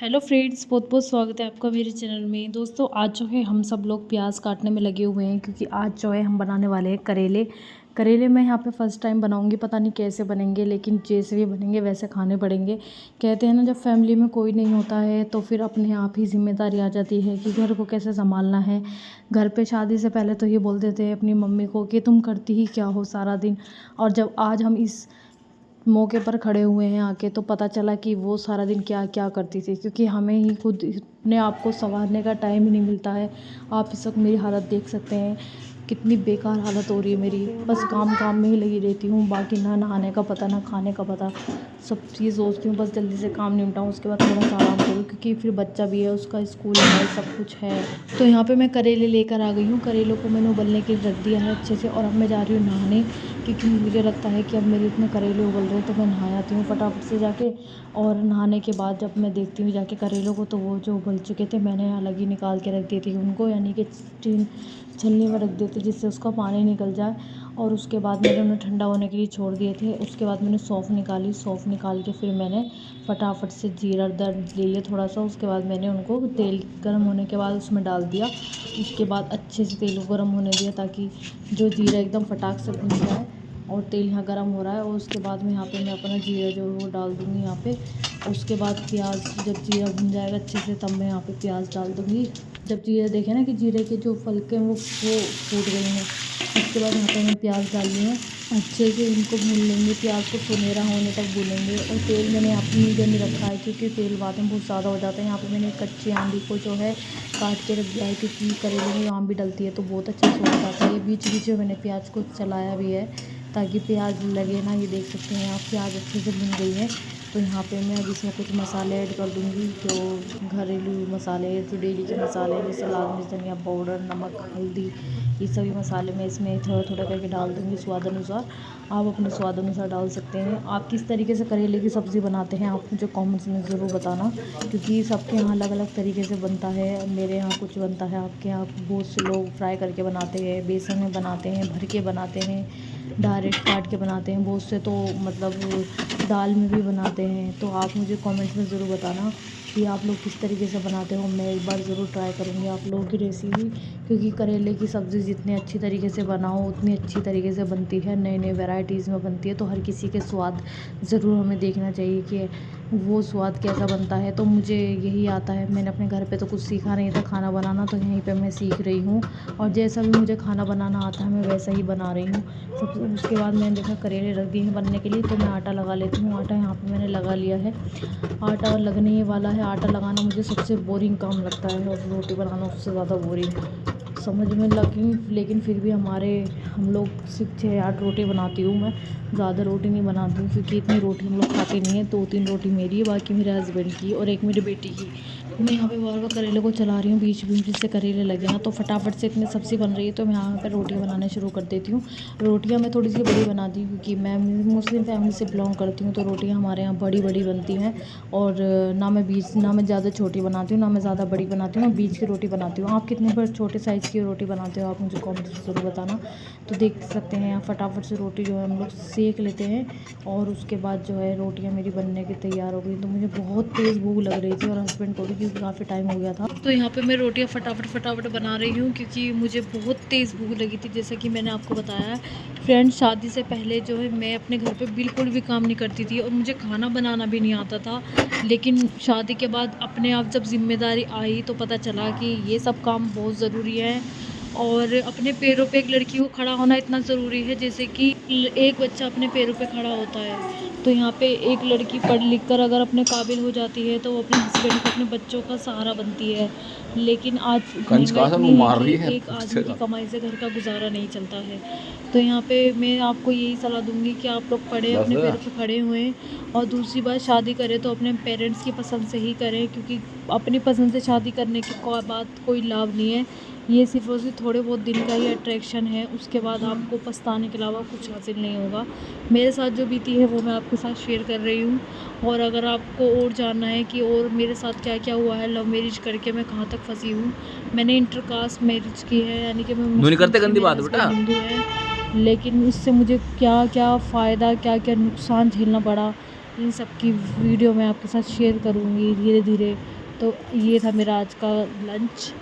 Hello friends, बहुत बहुत स्वागत है आपका मेरे चैनल में। दोस्तों, आज जो है हम सब लोग प्याज काटने में लगे हुए हैं क्योंकि आज जो है हम बनाने वाले हैं करेले। करेले मैं यहाँ पे फर्स्ट टाइम बनाऊंगी, पता नहीं कैसे बनेंगे, लेकिन जैसे भी बनेंगे वैसे खाने पड़ेंगे। कहते हैं ना, जब फैमिली में कोई नहीं होता है तो फिर अपने आप ही जिम्मेदारी आ जाती है कि घर को कैसे संभालना है। घर पे शादी से पहले तो ये बोल देते हैं अपनी मम्मी को कि तुम करती ही क्या हो सारा दिन, और जब आज हम इस मौके पर खड़े हुए हैं आके तो पता चला कि वो सारा दिन क्या क्या करती थी, क्योंकि हमें ही खुद अपने आप को संवारने का टाइम ही नहीं मिलता है। आप इस वक्त मेरी हालत देख सकते हैं, कितनी बेकार हालत हो रही है मेरी। बस काम काम में ही लगी रहती हूँ, बाकी ना नहाने का पता ना खाने का पता। सब चीज़ सोचती हूँ बस जल्दी से काम निपटाऊँ, उसके बाद थोड़ा सा आराम करूँ, क्योंकि फिर बच्चा भी है, उसका स्कूल है, सब कुछ है। तो यहाँ पे मैं करेले लेकर आ गई हूँ। करेलों को मैंने उबलने के लिए रख दिया है अच्छे से, और अब मैं जा रही हूँ नहाने, क्योंकि मुझे लगता है कि अब मेरे इतने करेले उबल रहे हैं तो मैं नहा आती हूँ फटाफट से जाके। और नहाने के बाद जब मैं देखती हूँ जाके करेलों को, तो वो जो उबल चुके थे मैंने अलग ही निकाल के रख दी थी उनको, यानी कि स्टीम छलनी में रख देते जिससे उसका पानी निकल जाए। और उसके बाद मैंने उन्हें ठंडा होने के लिए छोड़ दिए थे। उसके बाद मैंने सौंफ निकाली, सौंफ निकाल के फिर मैंने फटाफट से जीरा दर्द ले लिया थोड़ा सा। उसके बाद मैंने उनको तेल गर्म होने के बाद उसमें डाल दिया। उसके बाद अच्छे से तेल को गर्म होने दिया ताकि जो जीरा एकदम फटाक से भुन जाए। और तेल यहाँ गर्म हो रहा है, और उसके बाद में यहाँ पे मैं अपना जीरा जो है वो डाल दूँगी यहाँ पे। उसके बाद प्याज, जब जीरा भुन जाएगा अच्छे से, तब मैं यहाँ पे प्याज डाल दूँगी। जब जीरा देखें ना कि जीरे के जो फलके हैं वो फूट गए हैं, उसके बाद यहाँ पे मैं प्याज डाल ली है। अच्छे से इनको भून लेंगे, प्याज को सुनहरा होने तक भूनेंगे। और तेल मैंने यहाँ पे मीडियम में रखा है क्योंकि तेल बाद में बहुत ज़्यादा हो जाता है। यहाँ पे मैंने कच्ची आंडी को जो है काट के रख दिया है, क्योंकि करेले में आम भी डलती है तो बहुत अच्छा स्वाद आता है। बीच बीच में मैंने प्याज को चलाया भी है ताकि प्याज लगे ना। ये देख सकते हैं आप, प्याज अच्छे से भुन गई है। तो यहाँ पे मैं अब इसमें कुछ मसाले ऐड कर दूँगी, जो घरेलू मसाले, जो डेली के मसाले हैं, जैसे लाल मिर्च, धनिया पाउडर, नमक, हल्दी, ये सभी मसाले मैं इसमें थोड़ा थोड़ा करके डाल दूँगी स्वाद अनुसार। आप अपने स्वाद अनुसार डाल सकते हैं। आप किस तरीके से करेले की सब्ज़ी बनाते हैं आप मुझे कमेंट्स में ज़रूर बताना, क्योंकि सबके यहाँ अलग अलग तरीके से बनता है। मेरे यहाँ कुछ बनता है, आपके यहाँ बहुत से लोग फ्राई करके बनाते हैं, बेसन में बनाते हैं, भर के बनाते हैं, डायरेक्ट काट के बनाते हैं, बहुत से तो मतलब दाल में भी बनाते हैं। तो आप मुझे कमेंट्स में ज़रूर बताना कि आप लोग किस तरीके से बनाते हो। मैं एक बार ज़रूर ट्राई करूँगी आप लोगों की रेसिपी, क्योंकि करेले की सब्ज़ी जितनी अच्छी तरीके से बनाओ उतनी अच्छी तरीके से बनती है, नए नए वैरायटीज़ में बनती है। तो हर किसी के स्वाद ज़रूर हमें देखना चाहिए कि वो स्वाद कैसा बनता है। तो मुझे यही आता है, मैंने अपने घर पे तो कुछ सीखा नहीं था खाना बनाना, तो यहीं पे मैं सीख रही हूँ। और जैसा भी मुझे खाना बनाना आता है मैं वैसा ही बना रही हूँ। उसके बाद मैंने देखा करेले रख दिए हैं बनने के लिए, तो मैं आटा लगा लेती हूँ। आटा यहाँ पे मैंने लगा लिया है, आटा लगने ही वाला है। आटा लगाना मुझे सबसे बोरिंग काम लगता है, और रोटी बनाना उससे ज़्यादा बोरिंग समझ में लगी। लेकिन फिर भी हम लोग सिर्फ 6-8 रोटी बनाती हूँ मैं, ज़्यादा रोटी नहीं बनाती हूँ, क्योंकि इतनी रोटी हम लोग खाते नहीं है। 2-3 रोटी मेरी है, बाकी मेरे हस्बैंड की और एक मेरी बेटी की। मैं यहाँ पे बार बार करेले को चला रही हूँ, बीच बीच जिससे करेले लगे ना, तो फटाफट से इतनी सब्ज़ी बन रही है तो मैं यहाँ पर रोटियाँ बनाना शुरू कर देती हूँ। रोटियाँ मैं थोड़ी सी बड़ी बनाती हूँ क्योंकि मैं मुस्लिम फैमिली से बिलोंग करती हूँ, तो रोटियाँ हमारे यहाँ बड़ी बड़ी बनती हैं। और ना मैं ज़्यादा छोटी बनाती हूँ, ना मैं ज़्यादा बड़ी बनाती हूँ, मैं बीच की रोटी बनाती हूँ। आप कितने बड़े छोटे साइज़ की रोटी बनाते हो आप मुझे कमेंट में ज़रूर बताना। तो देख सकते हैं यहाँ फटाफट से रोटी जो है हम लोग सेक लेते हैं, और उसके बाद जो है रोटियाँ मेरी बनने के तैयार हो गई। तो मुझे बहुत तेज़ भूख लग रही थी, और हस्बैंड को भी, क्योंकि काफ़ी टाइम हो गया था। तो यहाँ पे मैं रोटियाँ फटाफट बना रही हूँ क्योंकि मुझे बहुत तेज़ भूख लगी थी। जैसा कि मैंने आपको बताया फ्रेंड्स, शादी से पहले जो है मैं अपने घर पे बिल्कुल भी काम नहीं करती थी, और मुझे खाना बनाना भी नहीं आता था। लेकिन शादी के बाद अपने आप जब जिम्मेदारी आई तो पता चला कि ये सब काम बहुत ज़रूरी है, और अपने पैरों पे एक लड़की को खड़ा होना इतना ज़रूरी है, जैसे कि एक बच्चा अपने पैरों पे खड़ा होता है। तो यहाँ पे एक लड़की पढ़ लिख कर अगर अपने काबिल हो जाती है तो वो अपने हस्बैंड को, अपने बच्चों का सहारा बनती है। लेकिन आज महंगाई इतनी है कि एक आदमी की कमाई से घर का गुजारा नहीं चलता है। तो यहाँ पे मैं आपको यही सलाह दूंगी कि आप लोग पढ़ें, अपने पैरों पे खड़े हुए। और दूसरी बात, शादी करें तो अपने पेरेंट्स की पसंद से ही करें, क्योंकि अपनी पसंद से शादी करने की बाद कोई लाभ नहीं है। ये सिर्फ और सिर्फ थोड़े बहुत दिन का ही अट्रैक्शन है, उसके बाद आपको पछताने के अलावा कुछ हासिल नहीं होगा। मेरे साथ जो बीती है वो मैं आपके साथ शेयर कर रही हूँ। और अगर आपको और जानना है कि और मेरे साथ क्या क्या हुआ है, लव मैरिज करके मैं कहाँ तक फंसी हूँ। मैंने इंटरकास्ट मैरिज की है, यानी कि मैं मुस्लिम, करते गंदी बात बेटा, हिंदू है, लेकिन इससे मुझे क्या क्या फ़ायदा, क्या क्या नुकसान झेलना पड़ा, इन सब की वीडियो मैं आपके साथ शेयर करूँगी धीरे धीरे। तो ये था मेरा आज का लंच।